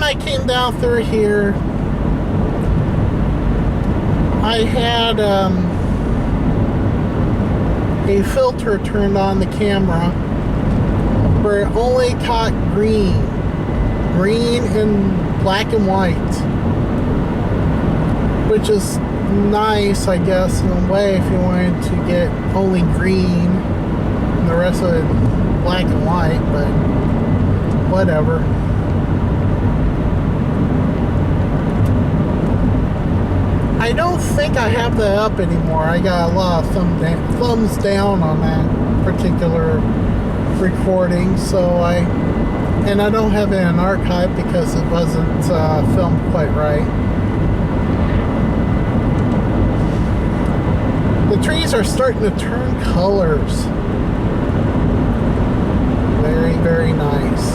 I came down through here, I had a filter turned on the camera where it only caught green and black and white, which is nice, I guess, in a way, if you wanted to get only green and the rest of it black and white, but whatever. I don't think I have that up anymore. I got a lot of thumbs down on that particular recording, so I don't have it in archive because it wasn't filmed quite right. The trees are starting to turn colors. Very, very nice.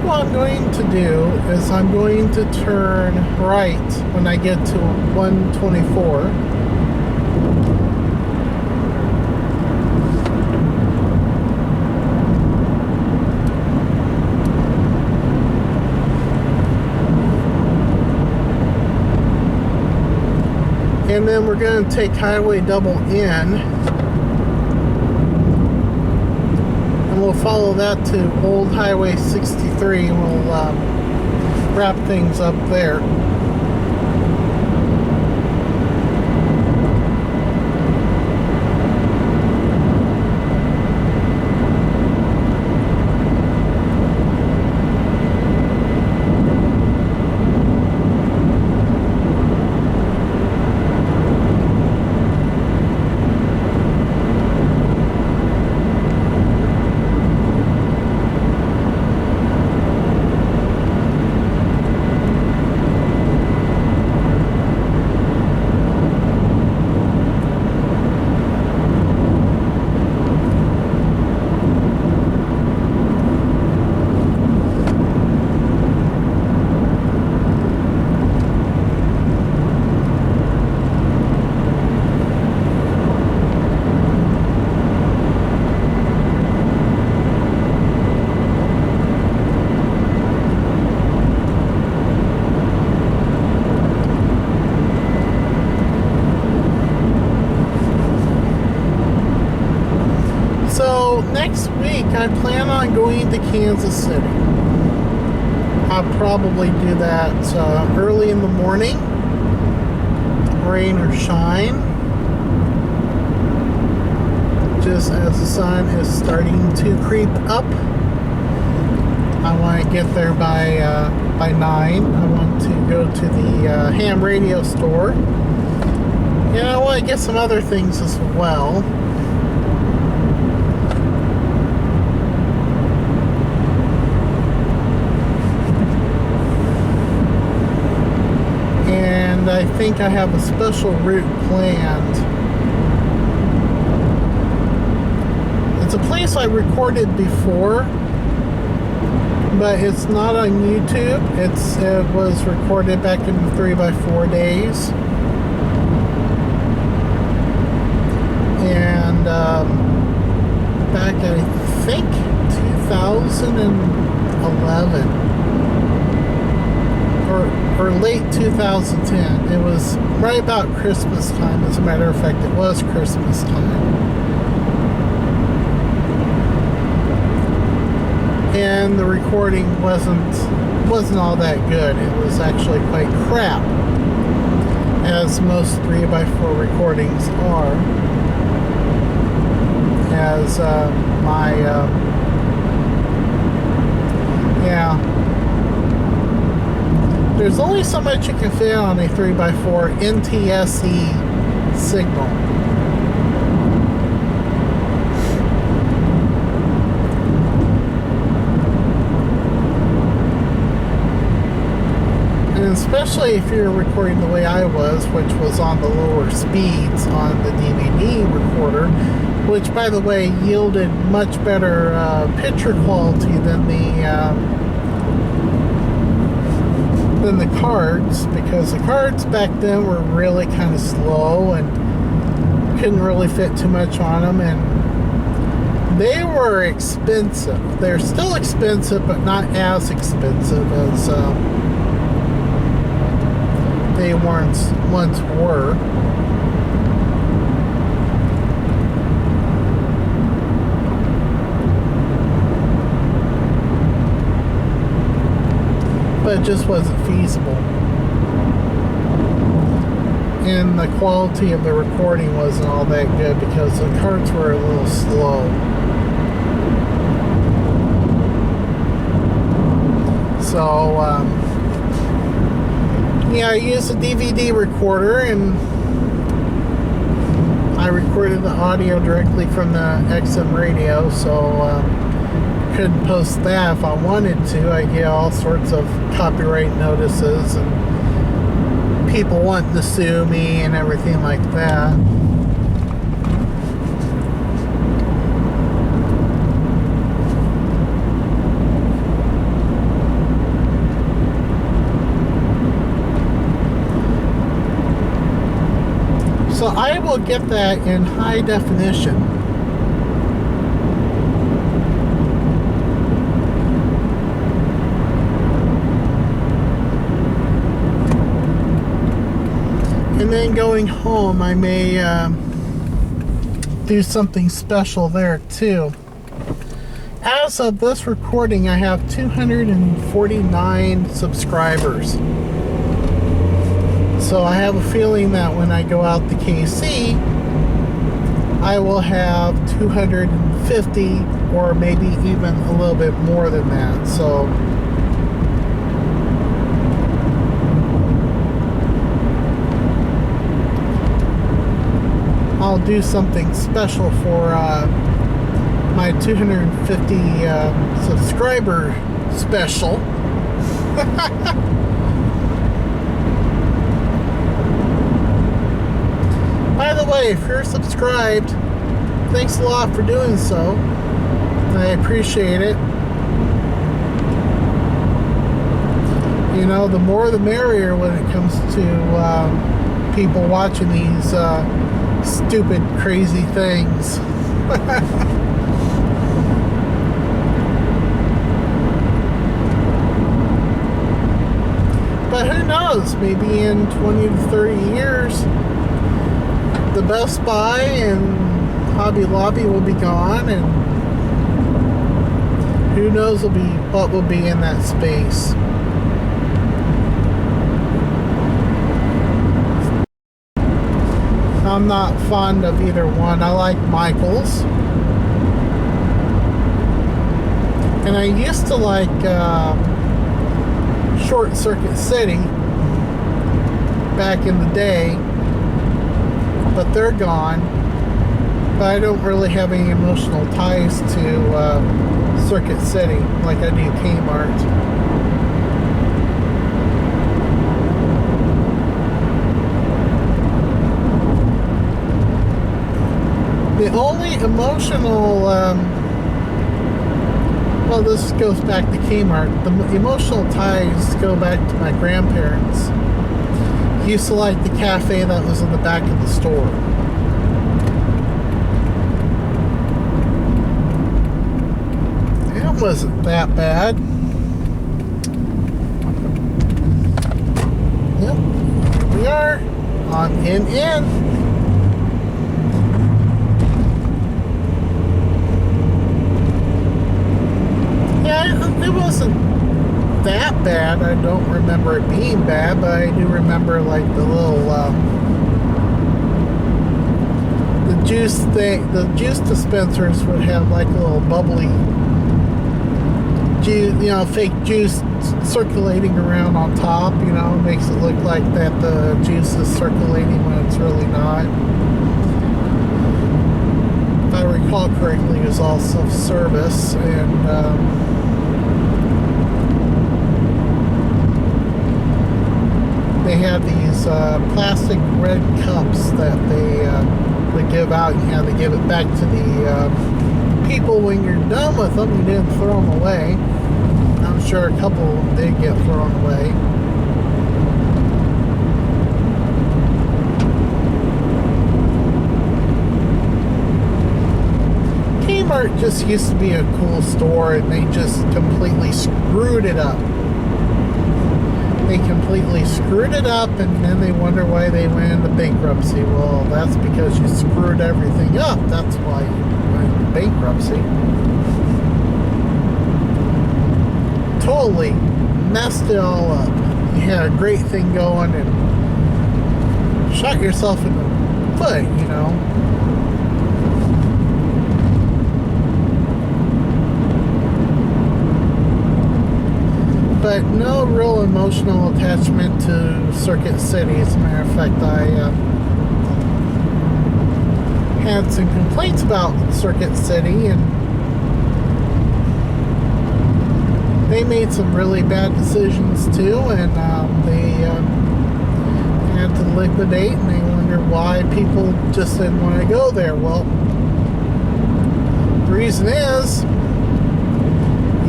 what I'm going to do is I'm going to turn right when I get to 124. And then we're going to take Highway Double N, and we'll follow that to Old Highway 63, and we'll wrap things up there. Next week I plan on going to Kansas City. I'll probably do that early in the morning, rain or shine, just as the sun is starting to creep up. I want to get there by 9. I want to go to the ham radio store, and I want to get some other things as well. And I think I have a special route planned. It's a place I recorded before, but it's not on YouTube. It was recorded back in the 3x4 days. And back, I think, 2011. Or late 2010. It was right about Christmas time. As a matter of fact, it was Christmas time. And the recording wasn't all that good. It was actually quite crap, as most 3x4 recordings are. As there's only so much you can fit on a 3x4 NTSC signal. And especially if you're recording the way I was, which was on the lower speeds on the DVD recorder, which, by the way, yielded much better picture quality than the cards, because the cards back then were really kind of slow and couldn't really fit too much on them, and they were expensive. They're still expensive, but not as expensive as they once were. But it just wasn't feasible. And the quality of the recording wasn't all that good because the cards were a little slow. So, I used a DVD recorder, and I recorded the audio directly from the XM radio, so couldn't post that if I wanted to. I get all sorts of copyright notices and people wanting to sue me and everything like that. I will get that in high definition. And then going home, I may do something special there too. As of this recording, I have 249 subscribers. So I have a feeling that when I go out to KC, I will have 250 or maybe even a little bit more than that. So I'll do something special for my 250 subscriber special. By the way, if you're subscribed, thanks a lot for doing so. I appreciate it. You know, the more the merrier when it comes to people watching these stupid, crazy things. But who knows? Maybe in 20 to 30 years, the Best Buy and Hobby Lobby will be gone, and who knows what will be in that space. I'm not fond of either one. I like Michaels. And I used to like Short Circuit City back in the day, but they're gone. But I don't really have any emotional ties to Circuit City like I do Kmart. The only emotional, well, this goes back to Kmart. The emotional ties go back to my grandparents. He used to like the cafe that was in the back of the store. It wasn't that bad. Yep, here we are on NN. It wasn't that bad. I don't remember it being bad, but I do remember like the little the juice thing. The juice dispensers would have like a little bubbly juice, you know, fake juice circulating around on top. You know, makes it look like that the juice is circulating when it's really not. If I recall correctly, it was all self-service, and they had these plastic red cups that they would give out. You had to give it back to the people when you're done with them. You didn't throw them away. I'm sure a couple of them did get thrown away. Kmart just used to be a cool store, and they just completely screwed it up. They completely screwed it up, and then they wonder why they went into bankruptcy. Well, that's because you screwed everything up. That's why you went into bankruptcy. Totally messed it all up. You had a great thing going and shot yourself in the foot, you know. But no real emotional attachment to Circuit City. As a matter of fact, I had some complaints about Circuit City, and they made some really bad decisions too, and they had to liquidate, and they wonder why people just didn't want to go there. Well, the reason is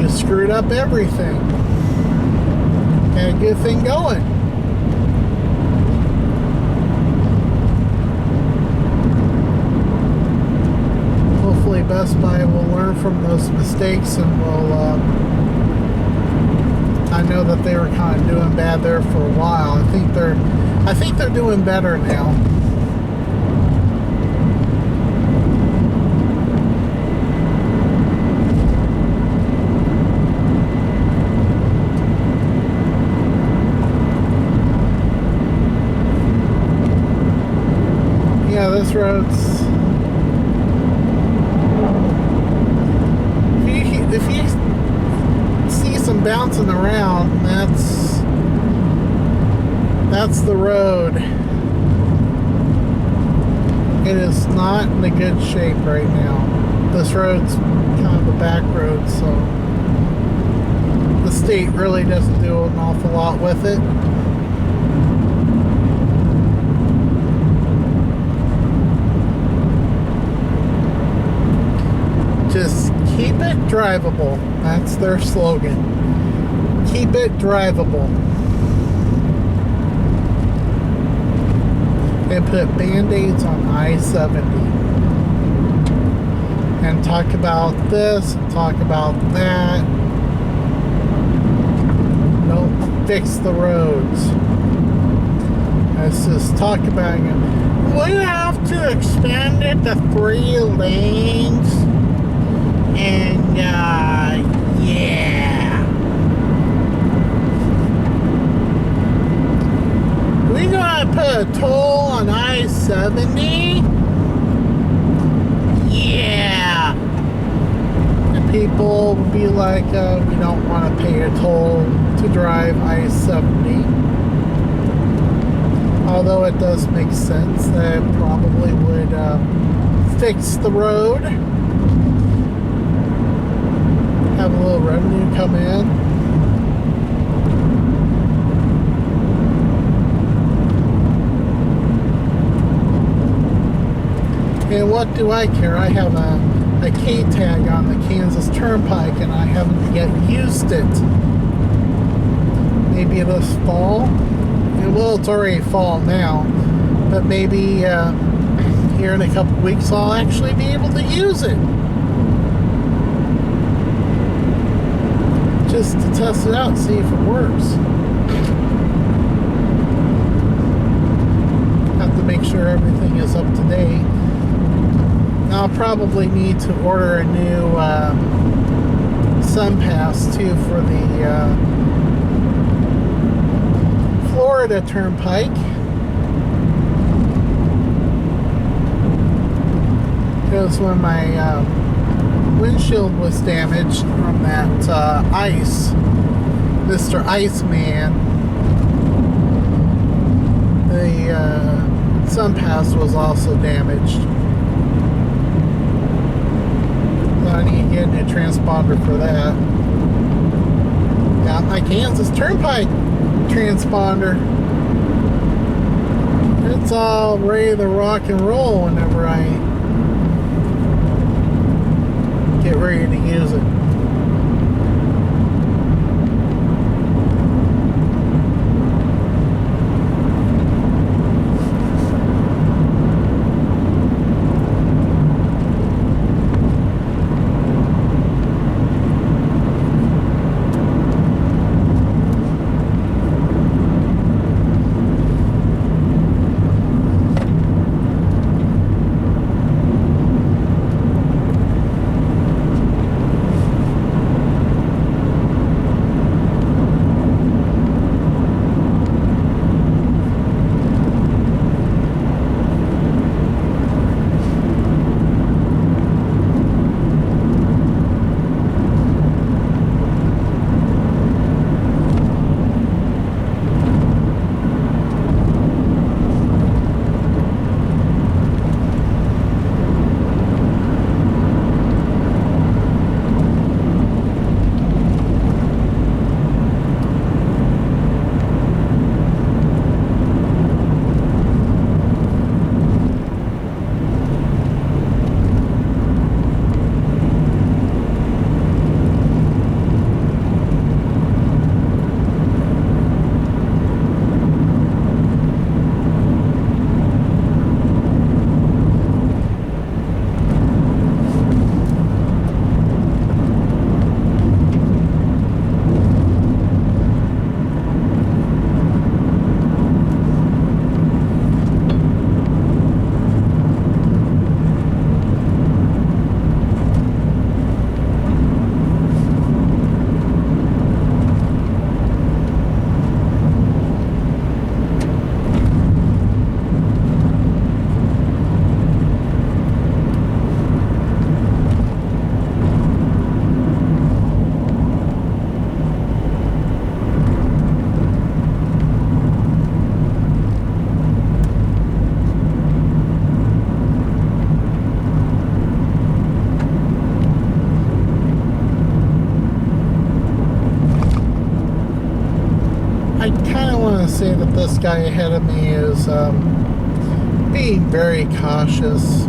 you screwed up everything. Had a good thing going. Best Buy will learn from those mistakes and will. I know that they were kind of doing bad there for a while. I think they're doing better now. Yeah, this road's. If you see some bouncing around, that's the road. It is not in a good shape right now. This road's kind of a back road, so the state really doesn't do an awful lot with it. Just keep it drivable. That's their slogan. Keep it drivable. They put band-aids on I-70 and talk about this and talk about that. Don't fix the roads. Let's just talk about it. We have to expand it to 3 lanes. And, yeah. We gonna put a toll on I-70? Yeah. And people will be like, we don't want to pay a toll to drive I-70. Although it does make sense that it probably would fix the road. Have a little revenue come in. And what do I care? I have a K tag on the Kansas Turnpike and I haven't yet used it. Maybe this fall. And well, it's already fall now. But maybe here in a couple weeks I'll actually be able to use it. Just to test it out, see if it works. Have to make sure everything is up to date. Now I'll probably need to order a new Sun Pass too for the Florida Turnpike. Because when my windshield was damaged from that ice, Mr. Iceman, the Sun Pass was also damaged. So I need to get a new transponder for that. Got my Kansas Turnpike transponder. It's all ready to rock and roll whenever I get ready to use it. I kind of want to say that this guy ahead of me is being very cautious.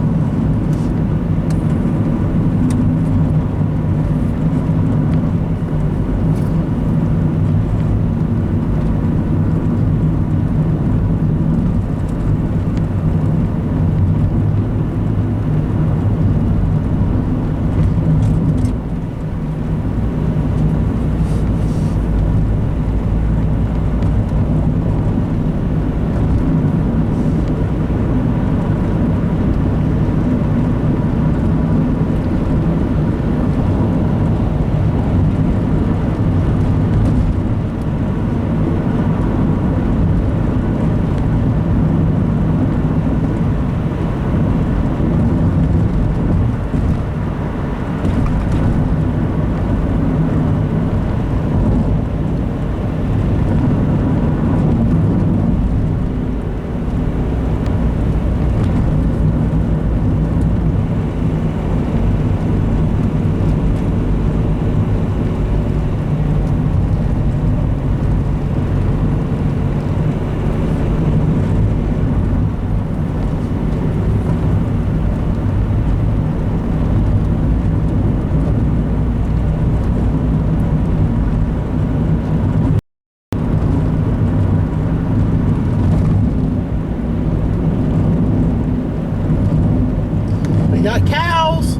We got cows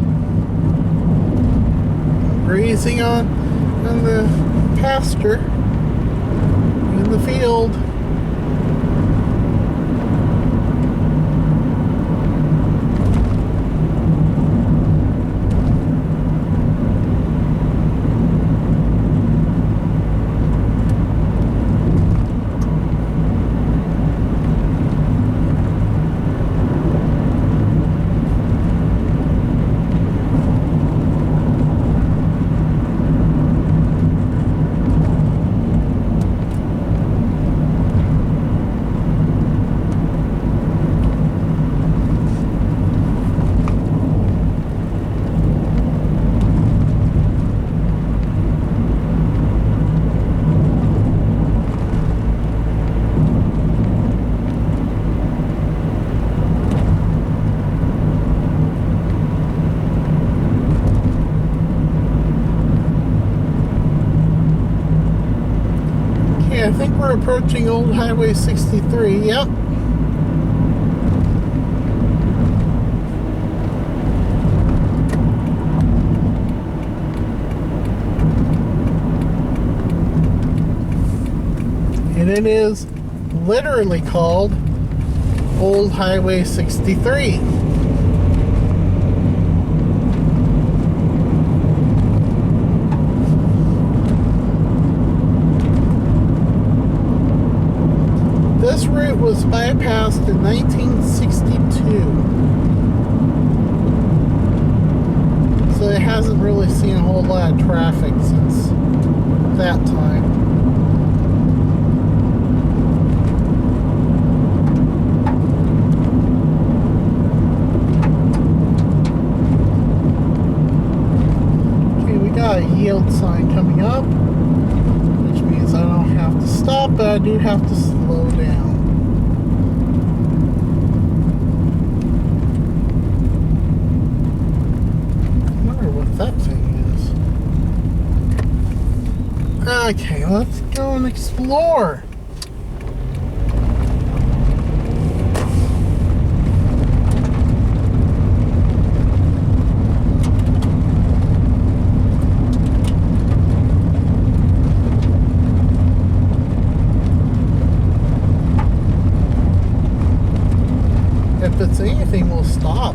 grazing on the pasture in the field. I think we're approaching Old Highway 63. Yep. And it is literally called Old Highway 63. This route was bypassed in 1962, so it hasn't really seen a whole lot of traffic since that time. Okay, we got a yield sign coming up, which means I don't have to stop, but I do have to slow down. I wonder what that thing is. Okay, let's go and explore. If it's anything, we'll stop.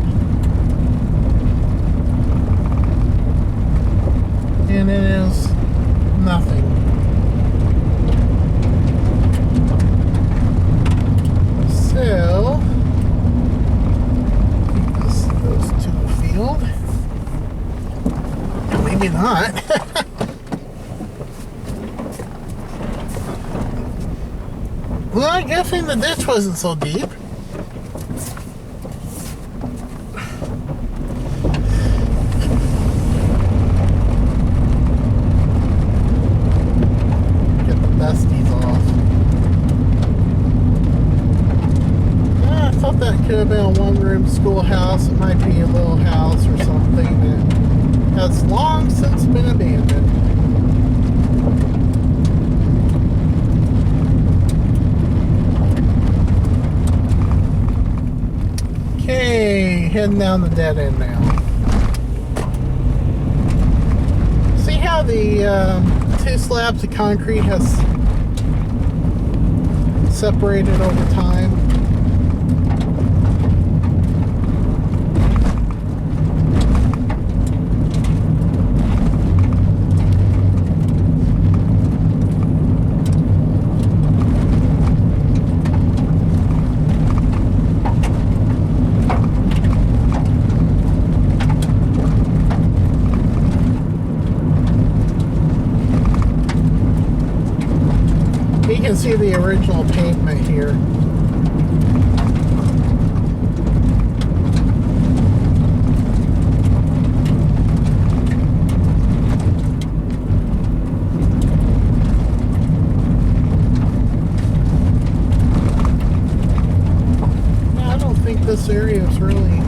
And it is nothing. So, I think this goes to the field. Maybe not. Well, I'm guessing the ditch wasn't so deep. Get the dusties off. have been a one-room schoolhouse. It might be a little house or something that has long since been abandoned. Okay, heading down the dead end now. See how the 2 slabs of concrete has separated over time? You can see the original pavement here. I don't think this area is really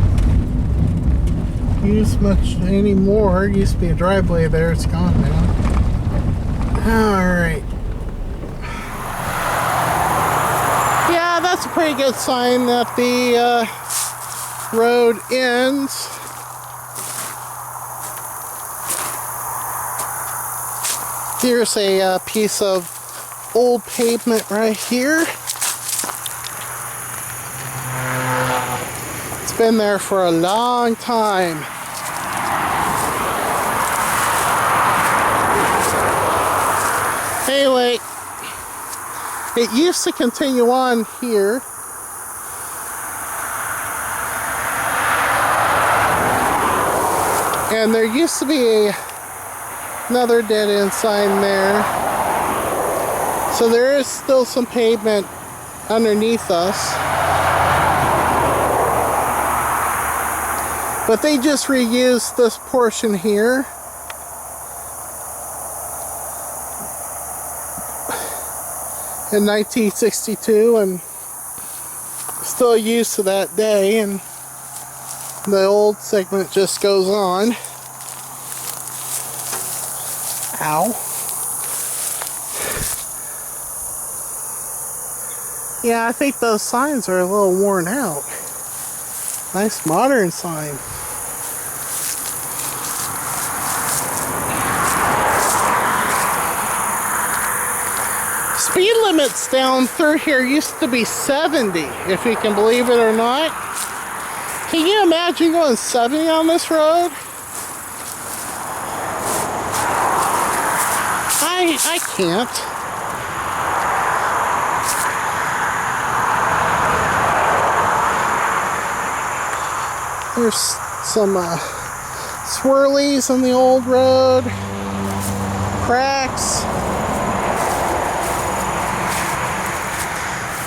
used much anymore. It used to be a driveway there, it's gone now. Alright. That's a pretty good sign that the road ends. Here's a piece of old pavement right here. It's been there for a long time. Anyway, it used to continue on here. And there used to be another dead end sign there. So there is still some pavement underneath us. But they just reused this portion here. In 1962, and still used to that day, and the old segment just goes on. Ow. Yeah, I think those signs are a little worn out. Nice modern sign. Speed limits down through here used to be 70, if you can believe it or not. Can you imagine going 70 on this road? I can't. There's some swirlies on the old road, cracks.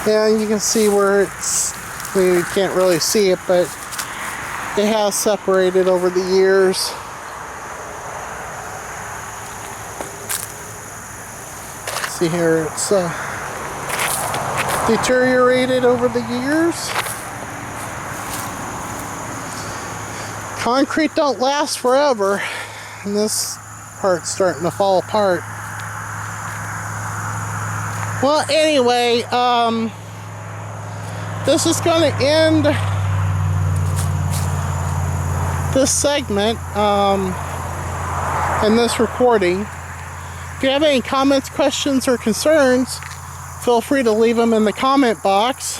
And you can see where it's, well, you can't really see it, but it has separated over the years. See here, it's deteriorated over the years. Concrete don't last forever, and this part's starting to fall apart. Well, anyway, this is going to end this segment and this recording. If you have any comments, questions, or concerns, feel free to leave them in the comment box.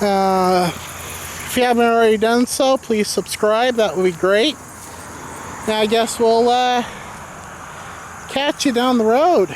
If you haven't already done so, please subscribe. That would be great. And I guess we'll catch you down the road.